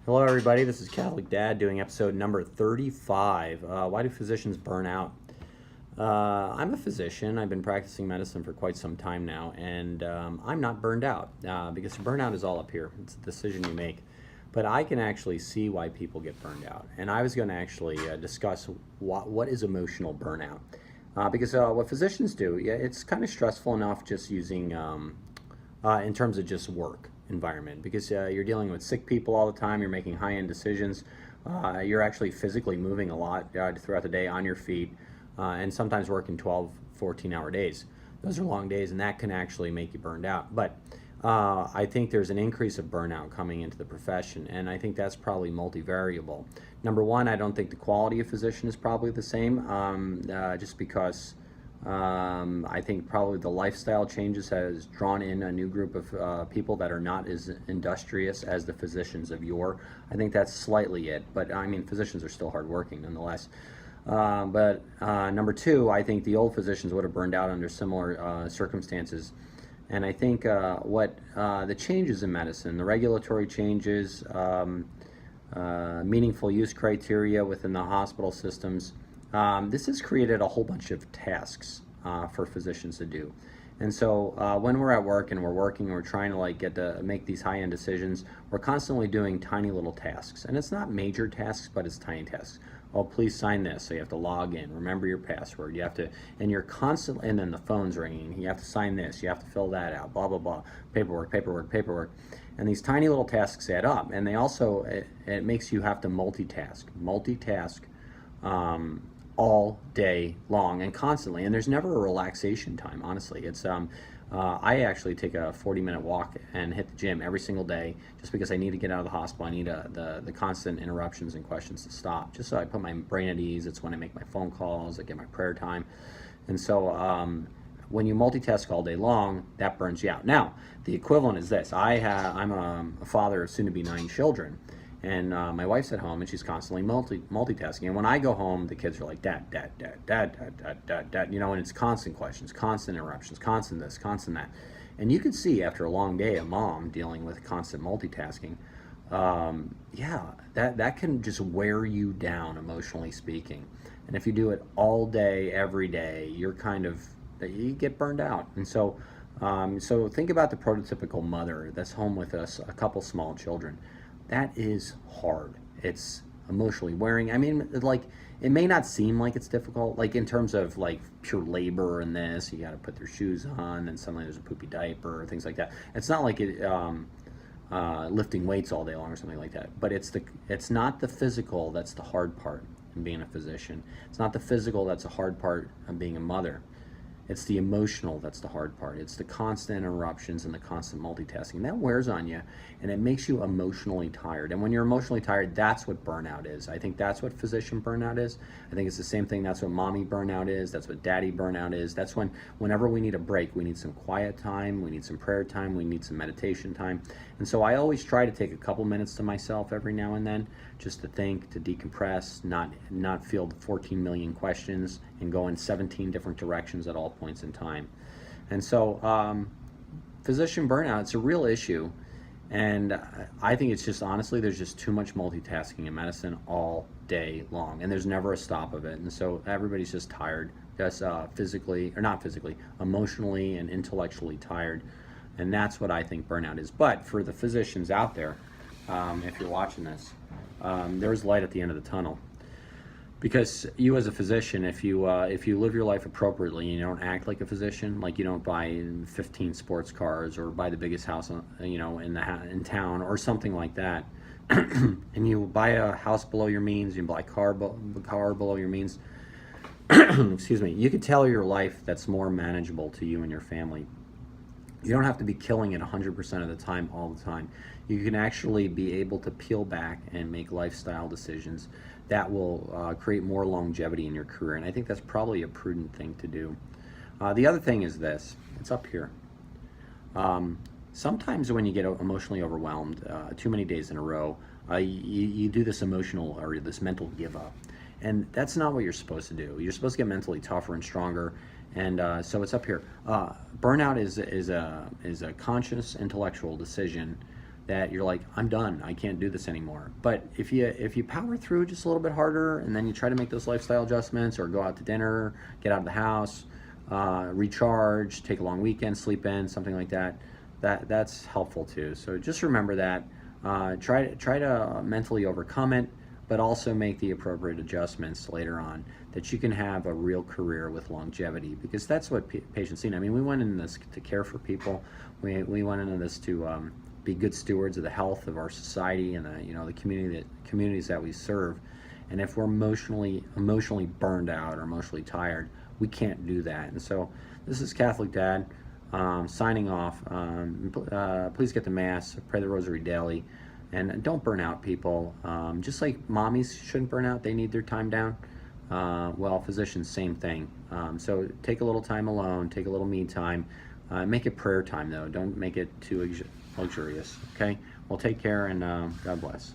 Hello, everybody. This is Catholic Dad doing episode number 35. Why do physicians burn out? I'm a physician. I've been practicing medicine for quite some time now, and I'm not burned out because burnout is all up here. It's a decision you make. But I can actually see why people get burned out. And I was going to actually discuss what is emotional burnout. Because what physicians do, yeah, it's kind of stressful enough just using, in terms of just work environment, because you're dealing with sick people all the time, you're making high-end decisions, you're actually physically moving a lot throughout the day on your feet, and sometimes working 12, 14-hour days. Those are long days, and that can actually make you burned out. But I think there's an increase of burnout coming into the profession, and I think that's probably multivariable. Number one, I don't think the quality of physician is probably the same, just because I think probably the lifestyle changes has drawn in a new group of people that are not as industrious as the physicians of yore. I think that's slightly it, but I mean, physicians are still hardworking nonetheless. But number two, I think the old physicians would have burned out under similar circumstances. And I think what the changes in medicine, the regulatory changes, meaningful use criteria within the hospital systems, this has created a whole bunch of tasks for physicians to do. And so when we're at work and we're working and we're trying to make these high-end decisions, we're constantly doing tiny little tasks. And it's not major tasks, but it's tiny tasks. Oh, please sign this. So you have to log in, remember your password. You have to, and you're constantly, and then the phone's ringing. You have to sign this. You have to fill that out, blah, blah, blah. Paperwork, paperwork, paperwork. And these tiny little tasks add up. And they also, it makes you have to multitask. All day long and constantly, and there's never a relaxation time. Honestly, it's I actually take a 40-minute walk and hit the gym every single day, just because I need to get out of the hospital. I need the constant interruptions and questions to stop, just so I put my brain at ease. It's when I make my phone calls, I get my prayer time, and so when you multitask all day long, that burns you out. Now, the equivalent is this: I'm a father of soon-to-be 9 children. And my wife's at home, and she's constantly multitasking. And when I go home, the kids are like, dad, dad, dad, dad, dad, dad, dad, dad, you know, and it's constant questions, constant interruptions, constant this, constant that. And you can see after a long day, a mom dealing with constant multitasking, yeah, that can just wear you down, emotionally speaking. And if you do it all day, every day, you get burned out. And so, so think about the prototypical mother that's home with a couple small children. That is hard. It's emotionally wearing. I mean, like, it may not seem like it's difficult, like in terms of like pure labor and this, you got to put their shoes on and suddenly there's a poopy diaper or things like that. It's not like lifting weights all day long or something like that. But it's not the physical that's the hard part in being a physician. It's not the physical that's the hard part of being a mother. It's the emotional that's the hard part. It's the constant interruptions and the constant multitasking. That wears on you, and it makes you emotionally tired. And when you're emotionally tired, that's what burnout is. I think that's what physician burnout is. I think it's the same thing. That's what mommy burnout is. That's what daddy burnout is. That's whenever we need a break, we need some quiet time, we need some prayer time, we need some meditation time. And so I always try to take a couple minutes to myself every now and then, just to think, to decompress, not field 14 million questions and go in 17 different directions at all points in time. And so physician burnout, it's a real issue, and I think it's just, honestly, there's just too much multitasking in medicine all day long, and there's never a stop of it. And so everybody's just tired, just emotionally and intellectually tired. And that's what I think burnout is. But for the physicians out there, if you're watching this, there's light at the end of the tunnel. Because you as a physician, if you live your life appropriately and you don't act like a physician, like you don't buy 15 sports cars or buy the biggest house, in town or something like that, and you buy a house below your means, you buy a car below your means, excuse me, you could tailor your life that's more manageable to you and your family. You don't have to be killing it 100% of the time, all the time. You can actually be able to peel back and make lifestyle decisions that will create more longevity in your career. And I think that's probably a prudent thing to do. The other thing is this. It's up here. Sometimes when you get emotionally overwhelmed, too many days in a row, you do this emotional or this mental give up. And that's not what you're supposed to do. You're supposed to get mentally tougher and stronger. And so it's up here. Burnout is a conscious intellectual decision that you're like, I'm done, I can't do this anymore. But if you power through just a little bit harder, and then you try to make those lifestyle adjustments, or go out to dinner, get out of the house, recharge, take a long weekend, sleep in, something like that, that's helpful too. So just remember that. Try to mentally overcome it, but also make the appropriate adjustments later on, that you can have a real career with longevity, because that's what patients need. I mean, we went into this to care for people. We went into this to be good stewards of the health of our society and the communities that we serve. And if we're emotionally burned out or emotionally tired, we can't do that. And so this is Catholic Dad signing off. Please get the Mass, pray the Rosary daily, and don't burn out, people. Just like mommies shouldn't burn out, they need their time down. Well, physicians, same thing. So take a little time alone, take a little me time. Make it prayer time though. Don't make it too luxurious. Okay? Well, take care, and God bless.